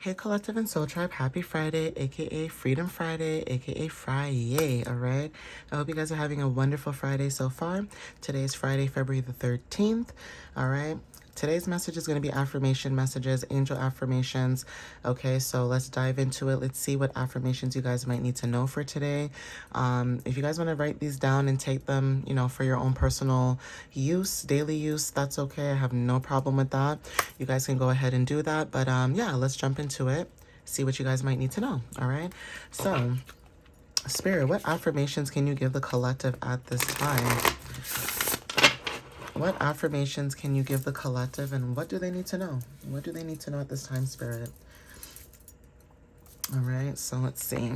Hey Collective and Soul Tribe, happy Friday, aka Freedom Friday, aka Friyay, alright? I hope you guys are having a wonderful Friday so far. Today is Friday, February the 13th, alright? Today's message is going to be affirmation messages, angel affirmations. Okay, so let's dive into it. Let's see what affirmations you guys might need to know for today. If you guys want to write these down and take them, for your own personal use, daily use, that's okay. I have no problem with that. You guys can go ahead and do that. But yeah, let's jump into it. See what you guys might need to know. All right. So, Spirit, what affirmations can you give the collective at this time? What affirmations can you give the collective, and what do they need to know? What do they need to know at this time, Spirit? All right, so let's see.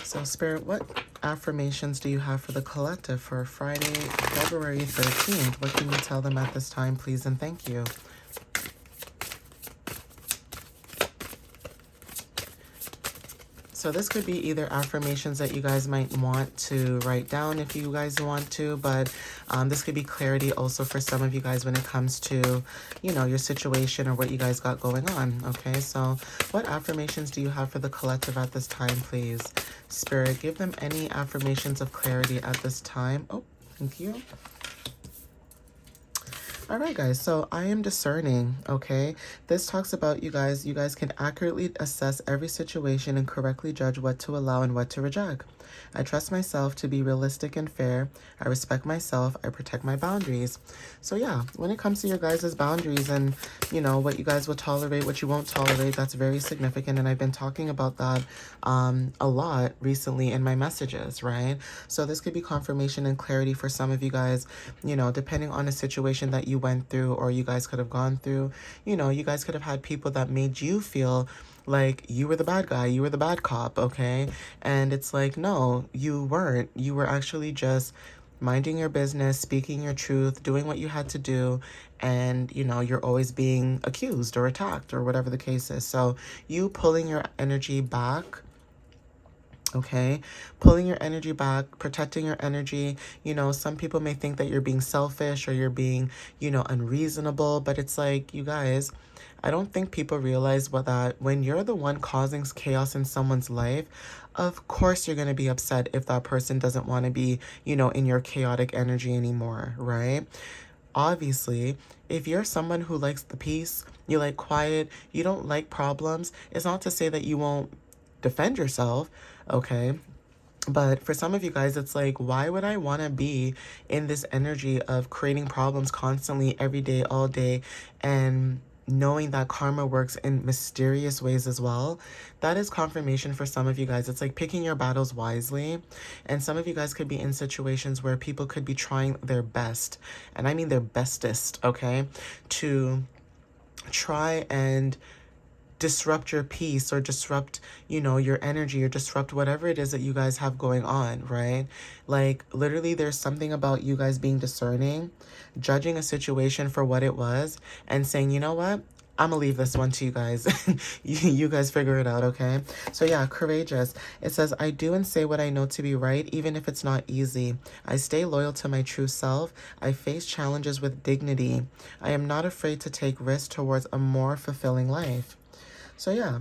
So, Spirit, what affirmations do you have for the collective for Friday, February 13th? What can you tell them at this time, please, and thank you? So this could be either affirmations that you guys might want to write down if you guys want to, but this could be clarity also for some of you guys when it comes to, your situation or what you guys got going on, okay? So what affirmations do you have for the collective at this time, please? Spirit, give them any affirmations of clarity at this time. Oh, thank you. All right, guys, so I am discerning, okay? This talks about you guys can accurately assess every situation and correctly judge what to allow and what to reject. I trust myself to be realistic and fair. I respect myself. I protect my boundaries. So yeah, when it comes to your guys' boundaries and, what you guys will tolerate, what you won't tolerate, that's very significant. And I've been talking about that a lot recently in my messages, right? So this could be confirmation and clarity for some of you guys, depending on a situation that you went through or you guys could have gone through. You guys could have had people that made you feel like you were the bad guy, you were the bad cop, okay? And it's like, no, you weren't. You were actually just minding your business, speaking your truth, doing what you had to do, and, you're always being accused or attacked or whatever the case is. So you pulling your energy back, okay, pulling your energy back, protecting your energy. Some people may think that you're being selfish or you're being, unreasonable, but it's like, you guys, I don't think people realize that when you're the one causing chaos in someone's life, of course you're going to be upset if that person doesn't want to be, in your chaotic energy anymore, right? Obviously, if you're someone who likes the peace, you like quiet, you don't like problems, it's not to say that you won't defend yourself, okay? But for some of you guys, it's like, why would I want to be in this energy of creating problems constantly, every day, all day, and knowing that karma works in mysterious ways as well? That is confirmation for some of you guys. It's like picking your battles wisely. And some of you guys could be in situations where people could be trying their best, and I mean their bestest, okay, to try and disrupt your peace or disrupt, your energy or disrupt whatever it is that you guys have going on, right? Like, literally, there's something about you guys being discerning, judging a situation for what it was, and saying, you know what? I'm gonna leave this one to you guys. You guys figure it out, okay? So yeah, courageous. It says, I do and say what I know to be right, even if it's not easy. I stay loyal to my true self. I face challenges with dignity. I am not afraid to take risks towards a more fulfilling life. So yeah,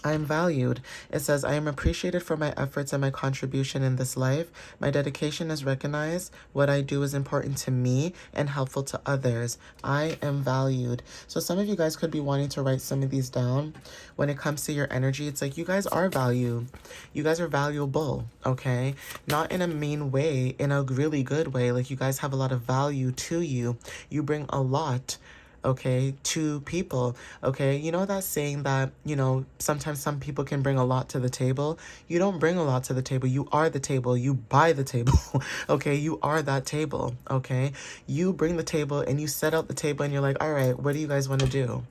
I am valued. It says, I am appreciated for my efforts and my contribution in this life. My dedication is recognized. What I do is important to me and helpful to others. I am valued. So some of you guys could be wanting to write some of these down. When it comes to your energy, it's like, you guys are valued. You guys are valuable, okay? Not in a mean way, in a really good way. Like, you guys have a lot of value to you. You bring a lot, okay, to people, okay? You know that saying that, sometimes some people can bring a lot to the table? You don't bring a lot to the table. You are the table. You buy the table, okay? You are that table, okay? You bring the table and you set out the table and you're like, all right, what do you guys want to do?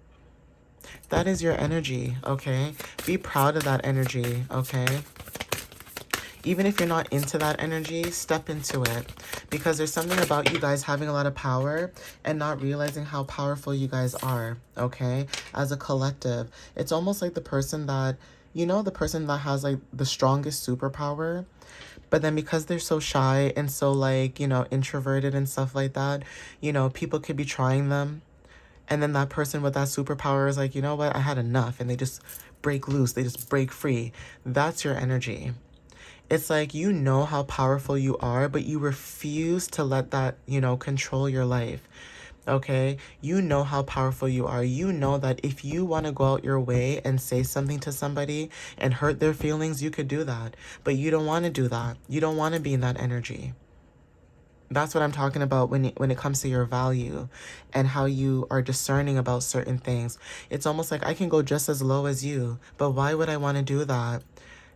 That is your energy, okay? Be proud of that energy, okay? Even if you're not into that energy, step into it, because there's something about you guys having a lot of power and not realizing how powerful you guys are, okay? As a collective, it's almost like the person that, the person that has like the strongest superpower, but then because they're so shy and so like, introverted and stuff like that, people could be trying them And then that person with that superpower is like, you know what, I had enough. And they just break loose. They just break free. That's your energy. It's like, you know how powerful you are, but you refuse to let that, control your life. Okay, you know how powerful you are. You know that if you want to go out your way and say something to somebody and hurt their feelings, you could do that. But you don't want to do that. You don't want to be in that energy. That's what I'm talking about when it comes to your value and how you are discerning about certain things. It's almost like I can go just as low as you, but why would I want to do that?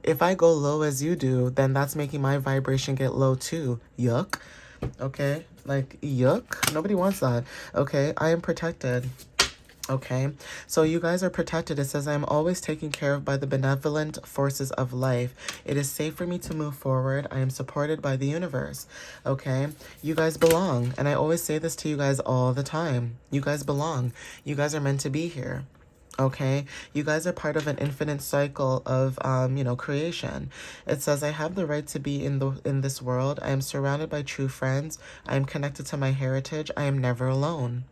If I go low as you do, then that's making my vibration get low too. Yuck. Okay? Like, yuck. Nobody wants that. Okay? I am protected. Okay, so you guys are protected. It says, I am always taken care of by the benevolent forces of life. It is safe for me to move forward. I am supported by the universe. Okay, you guys belong. And I always say this to you guys all the time. You guys belong. You guys are meant to be here. Okay, you guys are part of an infinite cycle of creation. It says, I have the right to be in this world. I am surrounded by true friends. I am connected to my heritage. I am never alone.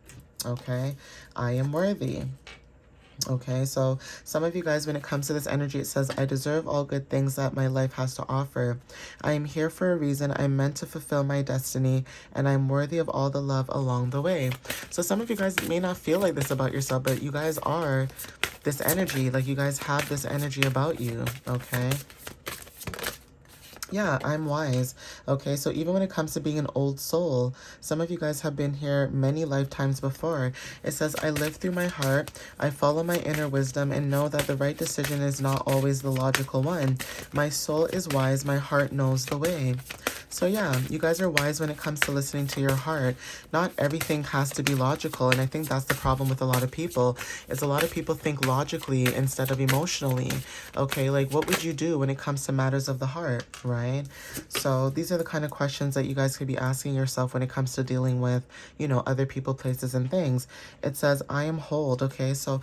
Okay, I am worthy. Okay, so some of you guys, when it comes to this energy, it says, I deserve all good things that my life has to offer. I am here for a reason. I'm meant to fulfill my destiny, and I'm worthy of all the love along the way. So some of you guys may not feel like this about yourself, but you guys are this energy. Like, you guys have this energy about you. Okay. Yeah, I'm wise. Okay, so even when it comes to being an old soul, some of you guys have been here many lifetimes before. It says, I live through my heart, I follow my inner wisdom, and know that the right decision is not always the logical one. My soul is wise, my heart knows the way. So yeah, you guys are wise when it comes to listening to your heart. Not everything has to be logical, and I think that's the problem with a lot of people, is a lot of people think logically instead of emotionally. Okay, like, what would you do when it comes to matters of the heart, right? So these are the kind of questions that you guys could be asking yourself when it comes to dealing with, other people, places, and things. It says, I am whole. Okay, so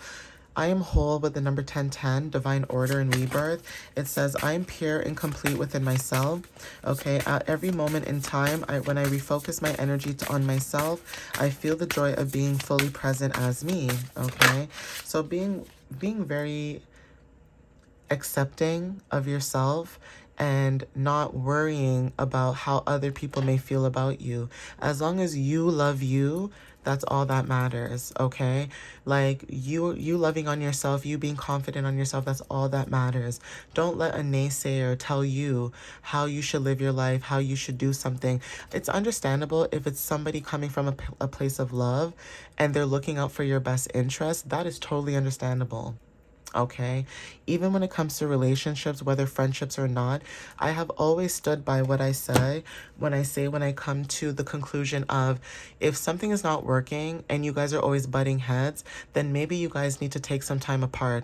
I am whole with the number 1010, divine order and rebirth. It says, I am pure and complete within myself. Okay, at every moment in time, when I refocus my energy on myself, I feel the joy of being fully present as me. Okay, so being very accepting of yourself and not worrying about how other people may feel about you. As long as you love you, that's all that matters, okay? Like, you loving on yourself, you being confident on yourself, that's all that matters. Don't let a naysayer tell you how you should live your life, how you should do something. It's understandable if it's somebody coming from a place of love and they're looking out for your best interest. That is totally understandable. Okay, even when it comes to relationships, whether friendships or not, I have always stood by what I say when I come to the conclusion of, if something is not working and you guys are always butting heads, then maybe you guys need to take some time apart.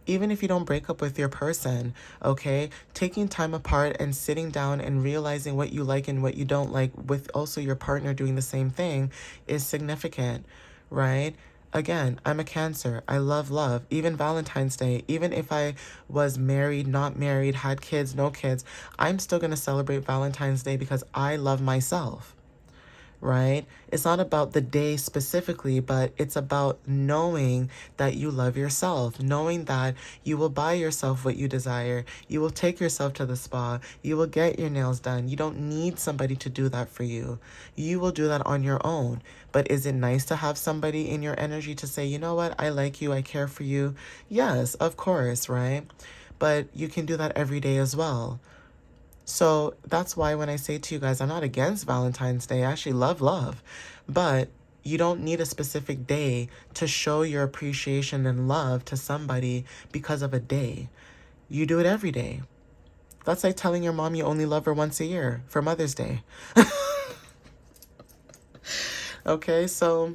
Even if you don't break up with your person, okay, taking time apart and sitting down and realizing what you like and what you don't like, with also your partner doing the same thing, is significant, right? Again, I'm a Cancer. I love love. Even Valentine's Day, even if I was married, not married, had kids, no kids, I'm still going to celebrate Valentine's Day because I love myself, right? It's not about the day specifically, but it's about knowing that you love yourself, knowing that you will buy yourself what you desire. You will take yourself to the spa. You will get your nails done. You don't need somebody to do that for you. You will do that on your own. But is it nice to have somebody in your energy to say, you know what, I like you, I care for you? Yes, of course, right? But you can do that every day as well. So that's why when I say to you guys, I'm not against Valentine's Day. I actually love love. But you don't need a specific day to show your appreciation and love to somebody because of a day. You do it every day. That's like telling your mom you only love her once a year for Mother's Day. Okay, so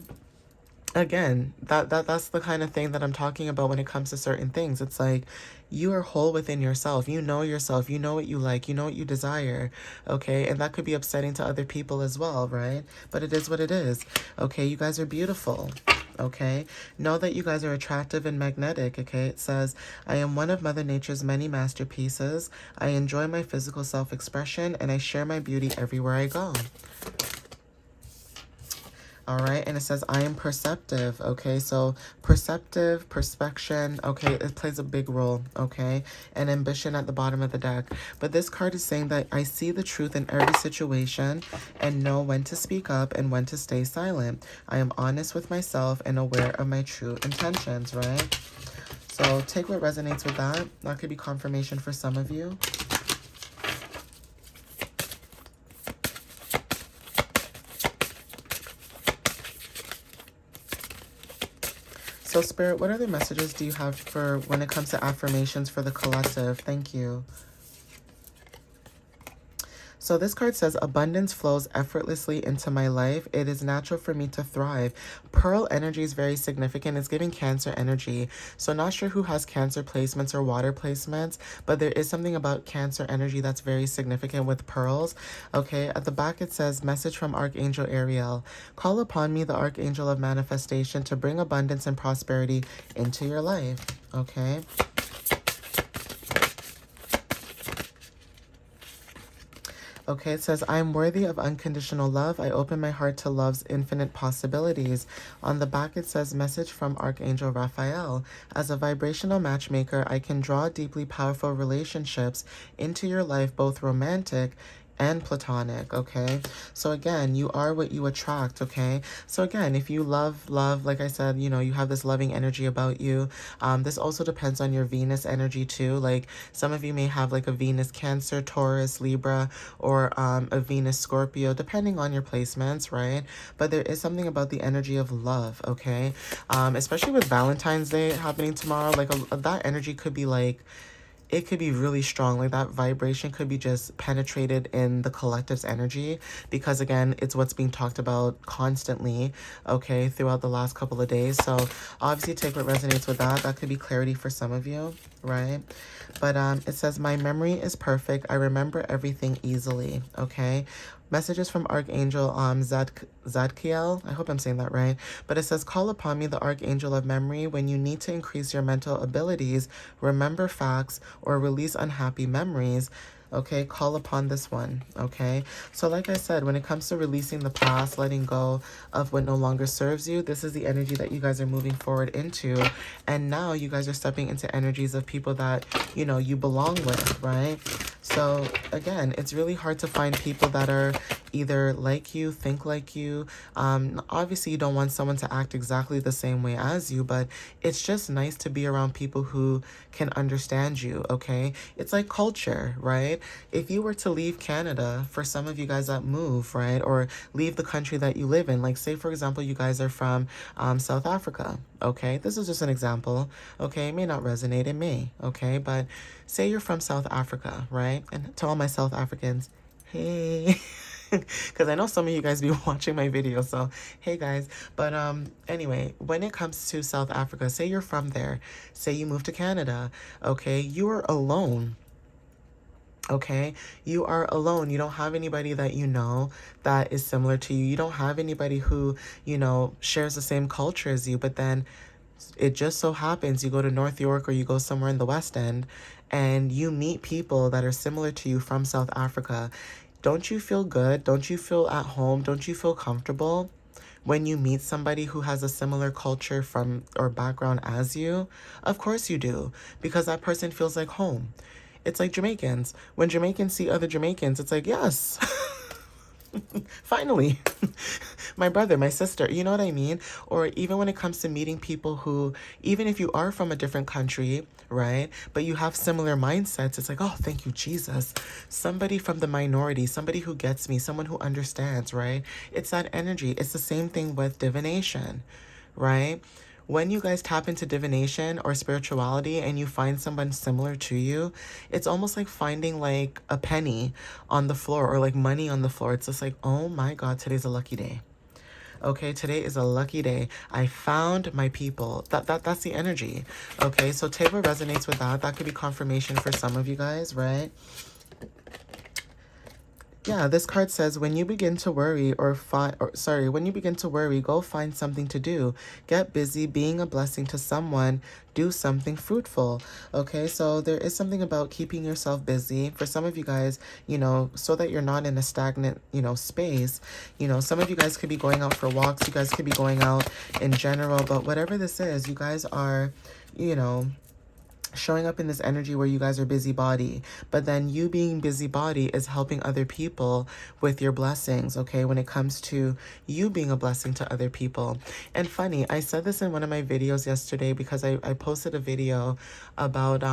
again, that's the kind of thing that I'm talking about when it comes to certain things. It's like, you are whole within yourself. You know yourself. You know what you like. You know what you desire. Okay, and that could be upsetting to other people as well, right? But it is what it is. Okay, you guys are beautiful. Okay, know that you guys are attractive and magnetic. Okay, it says, I am one of Mother Nature's many masterpieces. I enjoy my physical self-expression and I share my beauty everywhere I go. All right, and it says, I am perceptive, okay? So perceptive, perspection, okay, it plays a big role, okay? And ambition at the bottom of the deck. But this card is saying that I see the truth in every situation and know when to speak up and when to stay silent. I am honest with myself and aware of my true intentions, right? So take what resonates with that. That could be confirmation for some of you. So Spirit, what other messages do you have for when it comes to affirmations for the collective? Thank you. So this card says, abundance flows effortlessly into my life. It is natural for me to thrive. Pearl energy is very significant. It's giving Cancer energy. So not sure who has Cancer placements or water placements, but there is something about Cancer energy that's very significant with pearls. Okay, at the back it says, message from Archangel Ariel. Call upon me, the Archangel of Manifestation, to bring abundance and prosperity into your life. Okay. Okay, it says, I am worthy of unconditional love. I open my heart to love's infinite possibilities. On the back, it says, message from Archangel Raphael. As a vibrational matchmaker, I can draw deeply powerful relationships into your life, both romantic and platonic. Okay, so again, you are what you attract. Okay, so again, if you love, like I said, you know, you have this loving energy about you. This also depends on your Venus energy too. Like some of you may have like a Venus Cancer, Taurus, Libra, or a Venus Scorpio, depending on your placements, right? But there is something about the energy of love. Okay, especially with Valentine's Day happening tomorrow, like that energy could be like, it could be really strong. Like that vibration could be just penetrated in the collective's energy, because again, it's what's being talked about constantly, okay, throughout the last couple of days. So obviously take what resonates with that. That could be clarity for some of you, right? But it says, my memory is perfect. I remember everything easily. Okay. Messages from Archangel Zadkiel. I hope I'm saying that right. But it says, call upon me, the Archangel of Memory. When you need to increase your mental abilities, remember facts, or release unhappy memories, okay, call upon this one. Okay, so like I said, when it comes to releasing the past, letting go of what no longer serves you, this is the energy that you guys are moving forward into. And now you guys are stepping into energies of people that, you know, you belong with, right? So again, it's really hard to find people that are either like you, think like you. Obviously you don't want someone to act exactly the same way as you, but it's just nice to be around people who can understand you. Okay, it's like culture, right? If you were to leave Canada, for some of you guys that move, right, or leave the country that you live in, like say for example you guys are from South Africa. Okay, this is just an example. Okay, it may not resonate, it may. Okay, but say you're from South Africa, right? And to all my South Africans, hey. Because I know some of you guys be watching my videos, so hey guys. But anyway, when it comes to South Africa, say you're from there, say you move to Canada, okay, you are alone. Okay, you are alone. You don't have anybody that you know that is similar to you. You don't have anybody who, you know, shares the same culture as you. But then it just so happens you go to North York or you go somewhere in the West End and you meet people that are similar to you from South Africa. Don't you feel good? Don't you feel at home? Don't you feel comfortable when you meet somebody who has a similar culture from or background as you? Of course you do, because that person feels like home. It's like Jamaicans. When Jamaicans see other Jamaicans, it's like, yes. Finally, my brother, my sister, you know what I mean? Or even when it comes to meeting people who, even if you are from a different country, right, but you have similar mindsets, it's like, oh, thank you, Jesus. Somebody from the minority, somebody who gets me, someone who understands, right? It's that energy. It's the same thing with divination, right? When you guys tap into divination or spirituality and you find someone similar to you, it's almost like finding like a penny on the floor or like money on the floor. It's just like, oh my God, today's a lucky day. Okay, today is a lucky day. I found my people. That's the energy. Okay, so take what resonates with that. That could be confirmation for some of you guys, right? Yeah, this card says when you begin to worry when you begin to worry, go find something to do. Get busy being a blessing to someone. Do something fruitful. Okay, so there is something about keeping yourself busy. For some of you guys, so that you're not in a stagnant, space. Some of you guys could be going out for walks. You guys could be going out in general, but whatever this is, you guys are, you know, showing up in this energy where you guys are busybody, but then you being busybody is helping other people with your blessings, okay, when it comes to you being a blessing to other people. And funny, I said this in one of my videos yesterday because I posted a video about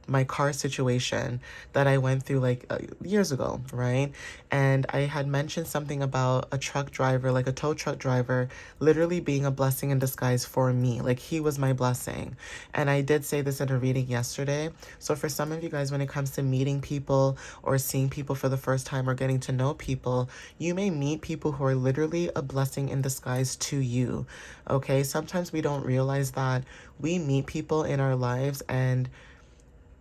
my car situation that I went through like years ago, right? And I had mentioned something about a truck driver, like a tow truck driver, literally being a blessing in disguise for me. Like he was my blessing. And I did say this in a reading yesterday. So for some of you guys, when it comes to meeting people or seeing people for the first time or getting to know people, you may meet people who are literally a blessing in disguise to you. Okay, sometimes we don't realize that we meet people in our lives and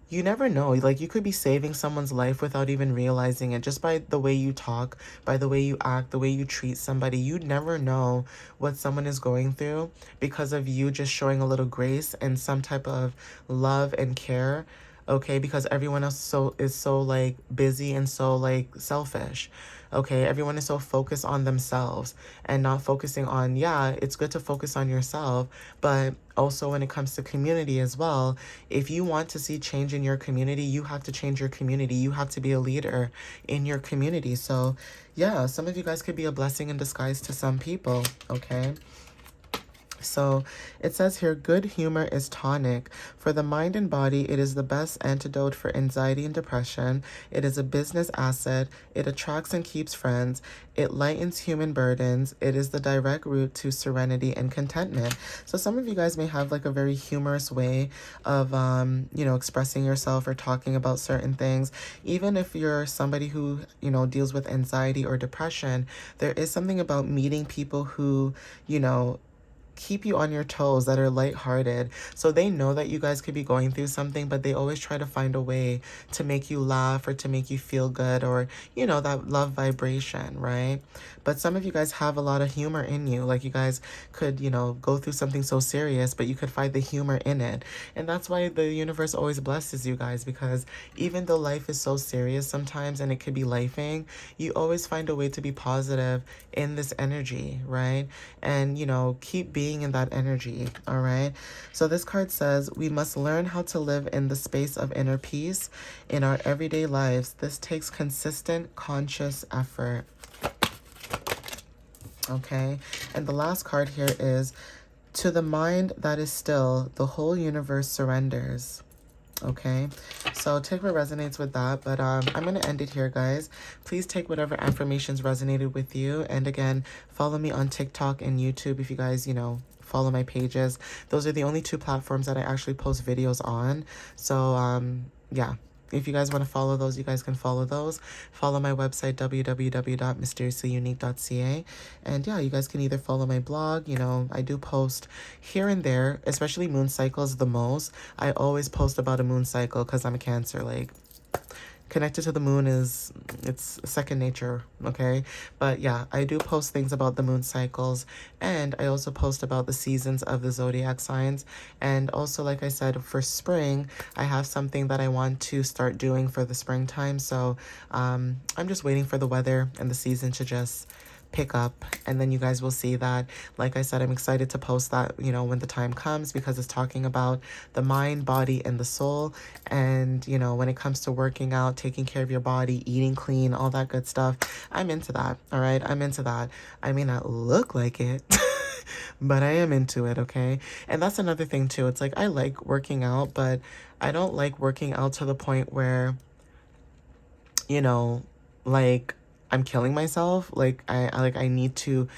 you never know. Like, you could be saving someone's life without even realizing it, just by the way you talk, by the way you act, the way you treat somebody. You never know what someone is going through because of you just showing a little grace and some type of love and care. Okay, because everyone else is so like busy and so like selfish. Okay, everyone is so focused on themselves and not focusing on, yeah, it's good to focus on yourself, but also when it comes to community as well, if you want to see change in your community, you have to change your community. You have to be a leader in your community. So, yeah, some of you guys could be a blessing in disguise to some people, okay? So it says here, good humor is tonic. For the mind and body, it is the best antidote for anxiety and depression. It is a business asset. It attracts and keeps friends. It lightens human burdens. It is the direct route to serenity and contentment. So some of you guys may have like a very humorous way of, expressing yourself or talking about certain things. Even if you're somebody who, deals with anxiety or depression, there is something about meeting people who, keep you on your toes, that are lighthearted. So they know that you guys could be going through something, but they always try to find a way to make you laugh or to make you feel good, or, that love vibration, right? But some of you guys have a lot of humor in you. Like, you guys could, go through something so serious, but you could find the humor in it. And that's why the universe always blesses you guys, because even though life is so serious sometimes and it could be lifing, you always find a way to be positive in this energy, right? And, keep being in that energy, all right? So this card says, we must learn how to live in the space of inner peace in our everyday lives. This takes consistent, conscious effort. Okay, and the last card here is, to the mind that is still, the whole universe surrenders. Okay, so take what resonates with that, but I'm going to end it here, guys. Please take whatever affirmations resonated with you, and again, follow me on TikTok and YouTube if you guys, follow my pages. Those are the only two platforms that I actually post videos on. So, yeah. If you guys want to follow those, you guys can follow those. Follow my website, www.mysteriouslyunique.ca. And yeah, you guys can either follow my blog. I do post here and there, especially moon cycles the most. I always post about a moon cycle because I'm a Cancer. Like, connected to the moon it's second nature, okay? But yeah, I do post things about the moon cycles, and I also post about the seasons of the zodiac signs. And also, like I said, for spring, I have something that I want to start doing for the springtime. So I'm just waiting for the weather and the season to just pick up, and then you guys will see that. Like I said, I'm excited to post that, when the time comes, because it's talking about the mind, body, and the soul. And, when it comes to working out, taking care of your body, eating clean, all that good stuff, I'm into that. All right, I'm into that. I may not look like it but I am into it, okay? And that's another thing too. It's like, I like working out, but I don't like working out to the point where, like, I'm killing myself. Like, I need to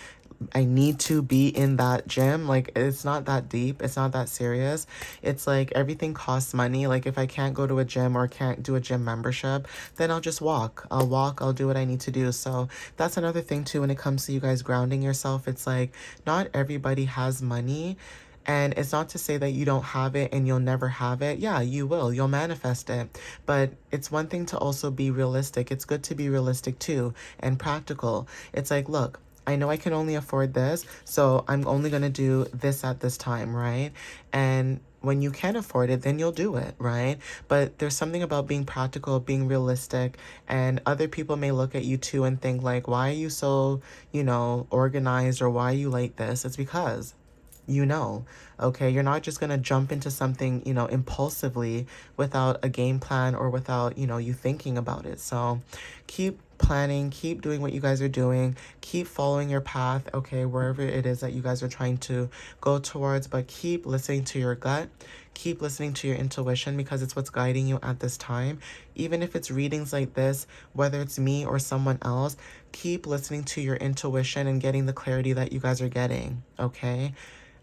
be in that gym. Like, it's not that deep. It's not that serious. It's like, everything costs money. Like, if I can't go to a gym or can't do a gym membership, then I'll just walk. I'll do what I need to do. So that's another thing too, when it comes to you guys grounding yourself. It's like, not everybody has money. And it's not to say that you don't have it and you'll never have it. Yeah, you will. You'll manifest it. But it's one thing to also be realistic. It's good to be realistic too and practical. It's like, look, I know I can only afford this, so I'm only going to do this at this time, right? And when you can afford it, then you'll do it, right? But there's something about being practical, being realistic, and other people may look at you too and think like, why are you so, organized, or why are you like this? It's because okay, you're not just going to jump into something, impulsively without a game plan or without, you thinking about it. So keep planning, keep doing what you guys are doing, keep following your path, okay, wherever it is that you guys are trying to go towards, but keep listening to your gut. Keep listening to your intuition, because it's what's guiding you at this time. Even if it's readings like this, whether it's me or someone else, keep listening to your intuition and getting the clarity that you guys are getting, okay?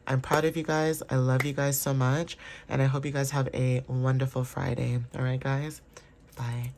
I'm proud of you guys. I love you guys so much. And I hope you guys have a wonderful Friday. All right, guys? Bye.